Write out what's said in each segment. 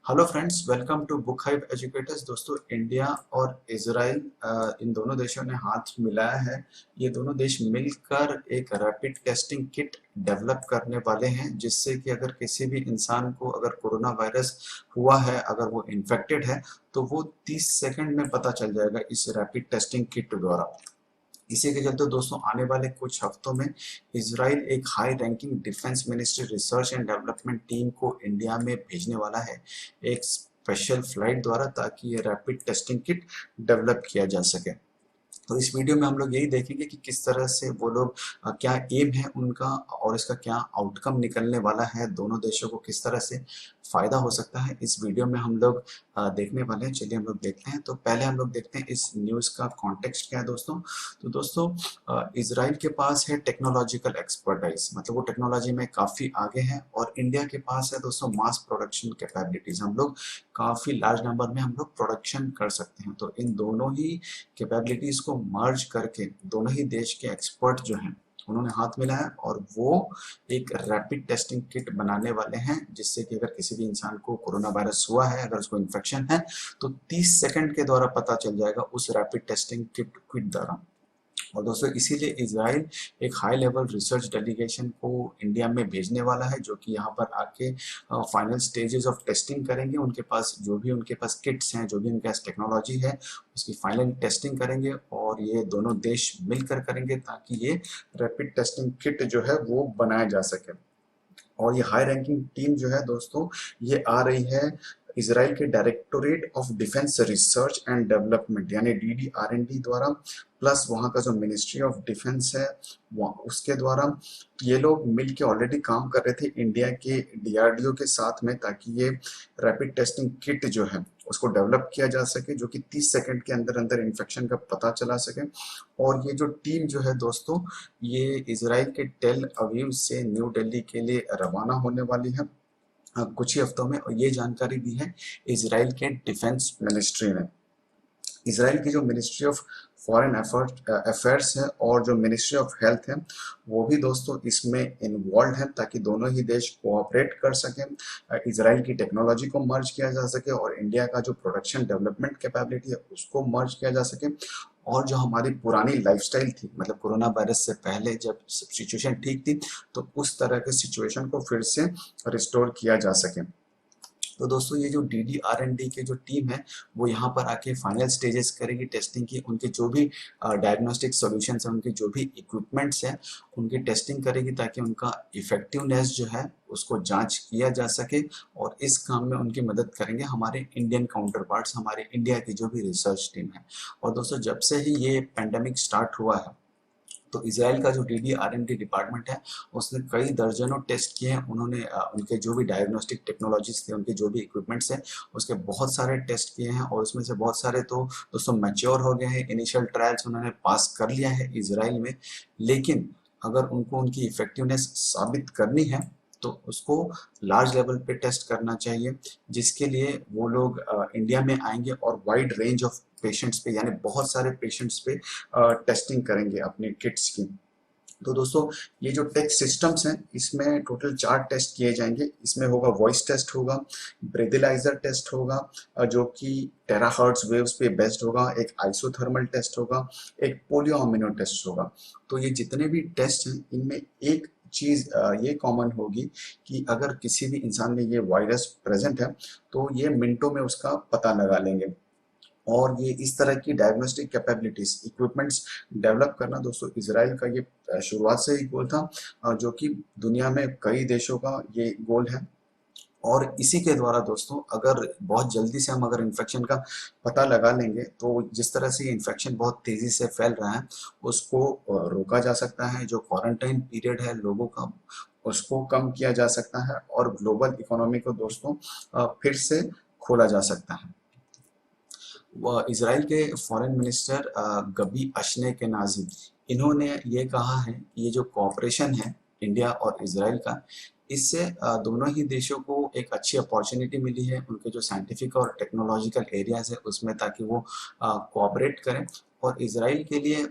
Hello friends, welcome to Book Hive Educators. दोस्तों, India और Israel इन दोनों देशों ने हाथ मिलाया है। ये दोनों देश मिलकर एक रैपिड टेस्टिंग किट डेवलप करने वाले हैं, जिससे कि अगर किसी भी इंसान को अगर कोरोना वायरस हुआ है, अगर वो इन्फेक्टेड है, तो वो 30 सेकंड में पता चल जाएगा इस रैपिड टेस्टिंग किट द्वारा। इसी के चलते दोस्तों, आने वाले कुछ हफ्तों में इसराइल एक high ranking defence ministry research and development team को इंडिया में भेजने वाला है, एक स्पेशल फ्लाइट द्वारा, ताकि ये रैपिड टेस्टिंग किट डेवलप किया जा सके। तो इस वीडियो में हम लोग यही देखेंगे कि किस तरह से वो लोग क्या एम है उनका और इसका क्या आउटकम निकलने वाला है, दोनों देशों को किस तरह से फायदा हो सकता है, इस वीडियो में हम लोग देखने वाले हैं। चलिए हम लोग देखते हैं। तो पहले हम लोग देखते हैं इस न्यूज़ का कॉन्टेक्स्ट क्या है दोस्तों। तो दोस्तों, इसराइल के पास है टेक्नोलॉजिकल एक्सपर्टाइज, मतलब वो टेक्नोलॉजी में काफ़ी आगे है, और इंडिया के पास है दोस्तों मास प्रोडक्शन कैपेबिलिटीज। हम लोग काफ़ी लार्ज नंबर में हम लोग प्रोडक्शन कर सकते हैं। तो इन दोनों ही कैपेबिलिटीज को मर्ज करके दोनों ही देश के एक्सपर्ट जो हैं उन्होंने हाथ मिलाया, और वो एक रैपिड टेस्टिंग किट बनाने वाले हैं, जिससे कि अगर किसी भी इंसान को कोरोना वायरस हुआ है, अगर उसको इन्फेक्शन है, तो 30 सेकंड के द्वारा पता चल जाएगा उस रैपिड टेस्टिंग किट द्वारा। और दोस्तों, इसीलिए इजराइल एक हाई लेवल रिसर्च डेलीगेशन को इंडिया में भेजने वाला है, जो कि यहाँ पर आके फाइनल स्टेजेस ऑफ टेस्टिंग करेंगे। उनके पास किट्स हैं, जो भी उनके पास टेक्नोलॉजी है, उसकी फाइनल टेस्टिंग करेंगे, और ये दोनों देश मिलकर करेंगे, ताकि ये रैपिड टेस्टिंग किट जो है वो बनाया जा सके। और ये हाई रैंकिंग टीम जो है दोस्तों, ये आ रही है इसराइल के directorate of defence research and development यानी DDR&D द्वारा, प्लस वहाँ का जो मिनिस्ट्री ऑफ डिफेंस है उसके द्वारा। ये लोग मिल के ऑलरेडी काम कर रहे थे इंडिया के DRDO के साथ में, ताकि ये रैपिड टेस्टिंग किट जो है उसको डेवलप किया जा सके, जो कि 30 सेकंड के अंदर अंदर इन्फेक्शन का पता चला सके। और ये जो टीम जो है दोस्तों, ये इसराइल के टेल अवीव से न्यू दिल्ली के लिए रवाना होने वाली है कुछ ही हफ्तों में। और ये जानकारी दी है इसराइल के डिफेंस मिनिस्ट्री ने। इसराइल की जो मिनिस्ट्री ऑफ फॉरेन अफेयर्स है और जो मिनिस्ट्री ऑफ हेल्थ है, वो भी दोस्तों इसमें इन्वॉल्व है, ताकि दोनों ही देश कोऑपरेट कर सकें, इसराइल की टेक्नोलॉजी को मर्ज किया जा सके, और इंडिया का जो प्रोडक्शन डेवलपमेंट कैपेबिलिटी है उसको मर्ज किया जा सके। और जो हमारी पुरानी लाइफस्टाइल थी, मतलब कोरोना वायरस से पहले जब सिचुएशन ठीक थी, तो उस तरह के सिचुएशन को फिर से रिस्टोर किया जा सके। तो दोस्तों, ये जो DDR&D की जो टीम है, वो यहाँ पर आके फाइनल स्टेजेस करेगी टेस्टिंग की। उनके जो भी डायग्नोस्टिक सॉल्यूशंस हैं, उनके जो भी इक्विपमेंट्स हैं, उनकी टेस्टिंग करेगी, ताकि उनका इफेक्टिवनेस जो है उसको जांच किया जा सके। और इस काम में उनकी मदद करेंगे हमारे इंडियन काउंटर पार्ट्स, हमारे इंडिया की जो भी रिसर्च टीम है। और दोस्तों, जब से ही ये पेंडेमिक स्टार्ट हुआ है, तो इसराइल का जो DDR&D डिपार्टमेंट है, उसने कई दर्जनों टेस्ट किए हैं। उन्होंने उनके जो भी डायग्नोस्टिक टेक्नोलॉजीज थे, उनके जो भी इक्विपमेंट्स हैं, उसके बहुत सारे टेस्ट किए हैं, और उसमें से बहुत सारे तो दोस्तों मैच्योर हो गए हैं। इनिशियल ट्रायल्स उन्होंने पास कर लिया है इसराइल में। लेकिन अगर उनको उनकी इफेक्टिवनेस साबित करनी है, तो उसको लार्ज लेवल पे टेस्ट करना चाहिए, जिसके लिए वो लोग इंडिया में आएंगे और वाइड रेंज ऑफ पेशेंट्स पे, यानी बहुत सारे पेशेंट्स पे टेस्टिंग करेंगे अपने किट्स की। तो दोस्तों, ये जो टेस्ट सिस्टम्स हैं, इसमें टोटल 4 टेस्ट किए जाएंगे। इसमें होगा वॉइस टेस्ट होगा, ब्रेथिलाइजर टेस्ट होगा, जो कि टेराहर्ट्ज वेव्स पे बेस्ड होगा, एक आइसोथर्मल टेस्ट होगा, एक पोलियो अमीनो टेस्ट होगा। तो ये जितने भी टेस्ट हैं, इनमें एक चीज ये कॉमन होगी कि अगर किसी भी इंसान में ये वायरस प्रेजेंट है, तो ये मिनटों में उसका पता लगा लेंगे। और ये इस तरह की डायग्नोस्टिक कैपेबिलिटीज इक्विपमेंट्स डेवलप करना दोस्तों, इसराइल का ये शुरुआत से ही गोल था, जो कि दुनिया में कई देशों का ये गोल है। और इसी के द्वारा दोस्तों, अगर बहुत जल्दी से हम अगर इन्फेक्शन का पता लगा लेंगे, तो जिस तरह से ये इन्फेक्शन बहुत तेजी से फैल रहा है, उसको रोका जा सकता है। जो क्वारंटाइन पीरियड है लोगों का, उसको कम किया जा सकता है, और ग्लोबल इकोनॉमी को दोस्तों फिर से खोला जा सकता है। इसराइल के फॉरेन मिनिस्टर गबी अशने के नाजी, इन्होंने ये कहा है कि ये जो कॉपरेशन है इंडिया और इसराइल का, इससे दोनों ही देशों को एक अच्छी अपॉर्चुनिटी मिली है उनके जो साइंटिफिक और टेक्नोलॉजिकल एरियाज है उसमें, ताकि वो कोऑपरेट करें। और इसराइल के लिए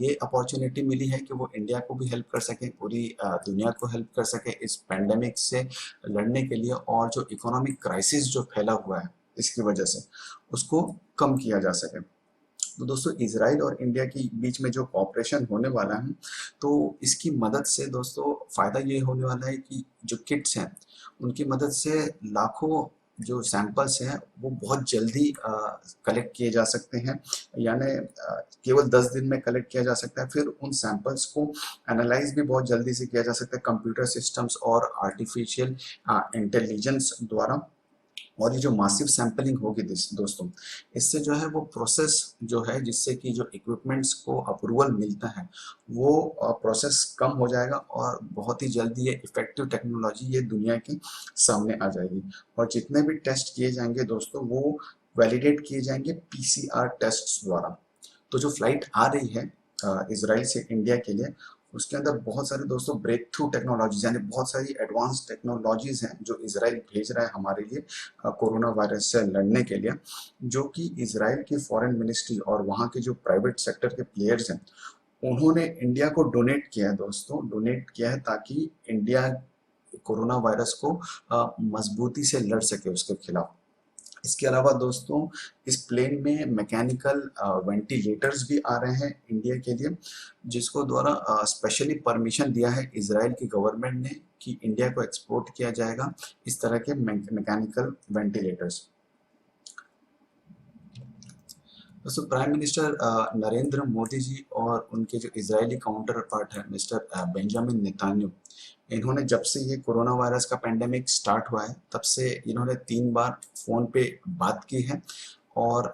ये अपॉर्चुनिटी मिली है कि वो इंडिया को भी हेल्प कर सकें, पूरी दुनिया को हेल्प कर सकें इस पेंडेमिक से लड़ने के लिए, और जो इकोनॉमिक क्राइसिस जो फैला हुआ है इसकी वजह से उसको कम किया जा सके। तो दोस्तों इसराइल और इंडिया के बीच में जो कॉपरेशन होने वाला है, तो इसकी मदद से दोस्तों फ़ायदा ये होने वाला है कि जो किट्स हैं उनकी मदद से लाखों जो सैंपल्स हैं वो बहुत जल्दी कलेक्ट किए जा सकते हैं, यानी केवल 10 दिन में कलेक्ट किया जा सकता है। फिर उन सैंपल्स को एनालाइज भी बहुत जल्दी से किया जा सकता है कंप्यूटर सिस्टम्स और आर्टिफिशियल इंटेलिजेंस द्वारा। और ये जो मासिव सैंपलिंग होगी दोस्तों, इससे जो है वो प्रोसेस जो है जिससे कि जो इक्विपमेंट्स को अप्रूवल मिलता है वो प्रोसेस कम हो जाएगा, और बहुत ही जल्दी ये इफेक्टिव टेक्नोलॉजी ये दुनिया के सामने आ जाएगी। और जितने भी टेस्ट किए जाएंगे दोस्तों वो वैलिडेट किए जाएंगे पीसीआर टेस्ट द्वारा। तो जो फ्लाइट आ रही है इसराइल से इंडिया के लिए, उसके अंदर बहुत सारे दोस्तों ब्रेक थ्रू टेक्नोलॉजीज यानी बहुत सारी एडवांस टेक्नोलॉजीज हैं जो इसराइल भेज रहा है हमारे लिए कोरोना वायरस से लड़ने के लिए, जो कि इसराइल की फॉरेन मिनिस्ट्री और वहाँ के जो प्राइवेट सेक्टर के प्लेयर्स हैं उन्होंने इंडिया को डोनेट किया है दोस्तों, डोनेट किया है ताकि इंडिया कोरोना वायरस को मजबूती से लड़ सके उसके खिलाफ। इसके अलावा दोस्तों इस प्लेन में मैकेनिकल वेंटिलेटर्स भी आ रहे हैं इंडिया के लिए, जिसको द्वारा स्पेशली परमिशन दिया है इजराइल की गवर्नमेंट ने कि इंडिया को एक्सपोर्ट किया जाएगा इस तरह के मैकेनिकल वेंटिलेटर्स। दोस्तों प्राइम मिनिस्टर नरेंद्र मोदी जी और उनके जो इजरायली काउंटर पार्ट है मिस्टर बेंजामिन नेतान्याहू, इन्होंने जब से ये कोरोना वायरस का पेंडेमिक स्टार्ट हुआ है तब से इन्होंने 3 बार फ़ोन पे बात की है, और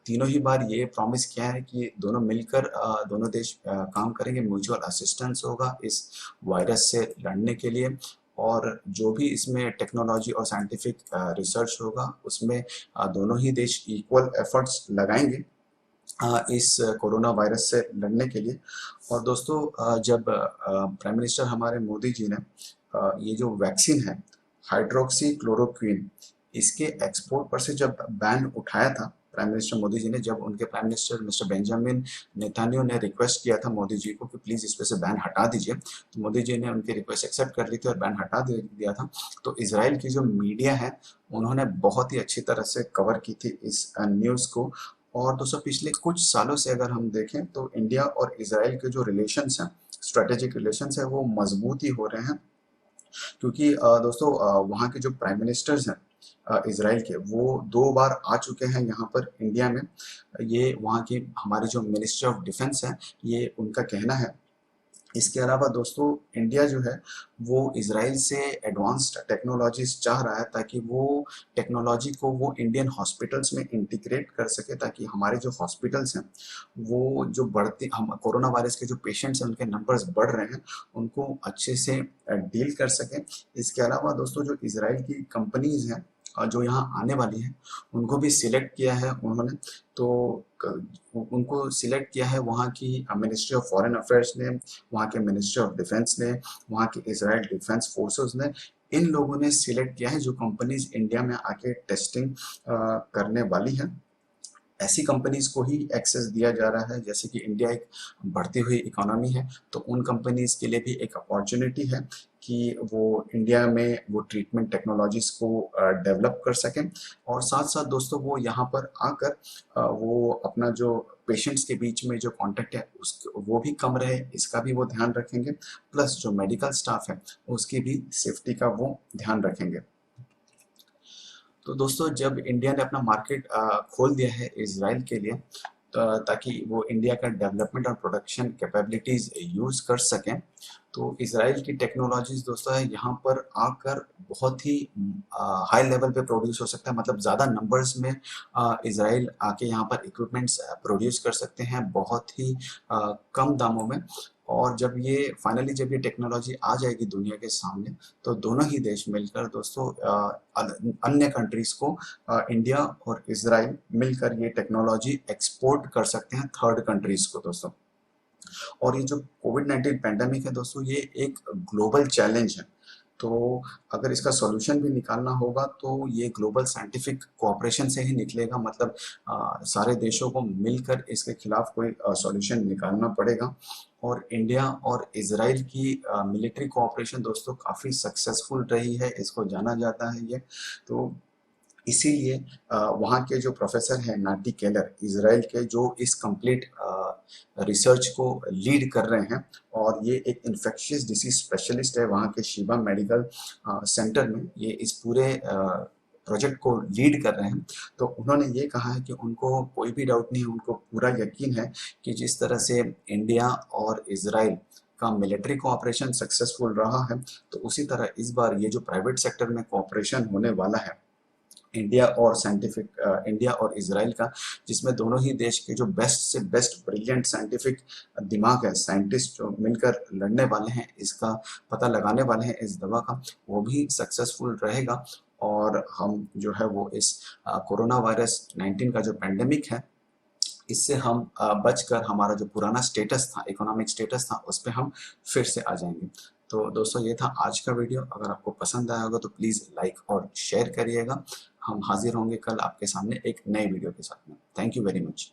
तीनों ही बार ये प्रॉमिस किया है कि दोनों मिलकर दोनों देश काम करेंगे, म्यूचुअल असिस्टेंस होगा इस वायरस से लड़ने के लिए, और जो भी इसमें टेक्नोलॉजी और साइंटिफिक रिसर्च होगा उसमें दोनों ही देश इक्वल एफर्ट्स लगाएंगे इस कोरोना वायरस से लड़ने के लिए। और दोस्तों जब प्राइम मिनिस्टर हमारे मोदी जी ने ये जो वैक्सीन है हाइड्रोक्सी क्लोरोक्विन, इसके एक्सपोर्ट पर से जब बैन उठाया था प्राइम मिनिस्टर मोदी जी ने, जब उनके prime minister mister Benjamin Netanyahu ने रिक्वेस्ट किया था मोदी जी को कि प्लीज़ इस पर से बैन हटा दीजिए, तो मोदी जी ने उनकी रिक्वेस्ट एक्सेप्ट कर ली थी और बैन हटा दिया था। तो इसराइल की जो मीडिया है उन्होंने बहुत ही अच्छी तरह से कवर की थी इस न्यूज़ को। और दोस्तों पिछले कुछ सालों से अगर हम देखें तो इंडिया और इसराइल के जो रिलेशंस हैं, स्ट्रेटेजिक रिलेशंस है, वो मजबूत ही हो रहे हैं, क्योंकि दोस्तों वहाँ के जो प्राइम मिनिस्टर्स हैं इसराइल के, वो 2 बार आ चुके हैं यहाँ पर इंडिया में। ये वहाँ की हमारी जो मिनिस्ट्री ऑफ डिफेंस है ये उनका कहना है। इसके अलावा दोस्तों इंडिया जो है वो इसराइल से एडवांस्ड टेक्नोलॉजीज चाह रहा है ताकि वो टेक्नोलॉजी को वो इंडियन हॉस्पिटल्स में इंटीग्रेट कर सके, ताकि हमारे जो हॉस्पिटल्स हैं वो जो बढ़ते हम कोरोना वायरस के जो पेशेंट्स हैं उनके नंबर्स बढ़ रहे हैं उनको अच्छे से डील कर सकें। इसके अलावा दोस्तों जो इसराइल की कंपनीज हैं जो यहाँ आने वाली हैं उनको भी सिलेक्ट किया है उन्होंने, तो उनको सिलेक्ट किया है वहाँ की मिनिस्ट्री ऑफ फॉरेन अफेयर्स ने, वहाँ के मिनिस्ट्री ऑफ डिफेंस ने, वहाँ के इसराइल डिफेंस फोर्सेस ने, इन लोगों ने सिलेक्ट किया है जो कंपनीज इंडिया में आके टेस्टिंग करने वाली हैं। ऐसी कंपनीज को ही एक्सेस दिया जा रहा है, जैसे कि इंडिया एक बढ़ती हुई इकोनॉमी है तो उन कंपनीज के लिए भी एक अपॉर्चुनिटी है कि वो इंडिया में वो ट्रीटमेंट टेक्नोलॉजीज को डेवलप कर सकें, और साथ साथ दोस्तों वो यहाँ पर आकर वो अपना जो पेशेंट्स के बीच में जो कांटेक्ट है उस वो भी कम रहे, इसका भी वो ध्यान रखेंगे, प्लस जो मेडिकल स्टाफ है उसकी भी सेफ्टी का वो ध्यान रखेंगे। तो दोस्तों जब इंडिया ने अपना मार्केट खोल दिया है इसराइल के लिए, ताकि वो इंडिया का डेवलपमेंट और प्रोडक्शन कैपेबिलिटीज़ यूज़ कर सकें, तो इसराइल की टेक्नोलॉजीज़ दोस्तों है यहाँ पर आकर बहुत ही हाई लेवल पे प्रोड्यूस हो सकता है, मतलब ज़्यादा नंबर्स में इसराइल आके यहाँ पर इक्विपमेंट्स प्रोड्यूस कर सकते हैं बहुत ही कम दामों में। और जब ये फाइनली जब ये टेक्नोलॉजी आ जाएगी दुनिया के सामने, तो दोनों ही देश मिलकर दोस्तों अन्य कंट्रीज को इंडिया और इसराइल मिलकर ये टेक्नोलॉजी एक्सपोर्ट कर सकते हैं थर्ड कंट्रीज को दोस्तों। और ये जो कोविड-19 पैंडेमिक है दोस्तों ये एक ग्लोबल चैलेंज है, तो अगर इसका सॉल्यूशन भी निकालना होगा तो ये ग्लोबल साइंटिफिक कोऑपरेशन से ही निकलेगा, मतलब सारे देशों को मिलकर इसके खिलाफ कोई सॉल्यूशन निकालना पड़ेगा। और इंडिया और इजराइल की मिलिट्री कोऑपरेशन दोस्तों काफ़ी सक्सेसफुल रही है, इसको जाना जाता है ये। तो इसीलिए वहाँ के जो प्रोफेसर हैं नाटी केलर इजराइल के, जो इस कंप्लीट रिसर्च को लीड कर रहे हैं, और ये एक इन्फेक्शियस डिसीज स्पेशलिस्ट है वहाँ के शिवा मेडिकल सेंटर में, ये इस पूरे प्रोजेक्ट को लीड कर रहे हैं। तो उन्होंने ये कहा है कि उनको कोई भी डाउट नहीं है, उनको पूरा यकीन है कि जिस तरह से इंडिया और इजराइल का मिलिट्री कोऑपरेशन सक्सेसफुल रहा है, तो उसी तरह इस बार ये जो प्राइवेट सेक्टर में कोऑपरेशन होने वाला है इंडिया और इजराइल का, जिसमें दोनों ही देश के जो बेस्ट से बेस्ट ब्रिलियंट साइंटिफिक दिमाग है, साइंटिस्ट जो मिलकर लड़ने वाले हैं, इसका पता लगाने वाले हैं इस दवा का, वो भी सक्सेसफुल रहेगा। और हम जो है वो इस कोरोना वायरस 19 का जो पेंडेमिक है, इससे हम बचकर हमारा जो पुराना स्टेटस था, इकोनॉमिक स्टेटस था, उस पर हम फिर से आ जाएंगे। तो दोस्तों ये था आज का वीडियो। अगर आपको पसंद आया होगा तो प्लीज़ लाइक और शेयर करिएगा। हम हाजिर होंगे कल आपके सामने एक नए वीडियो के साथ में। Thank you very much.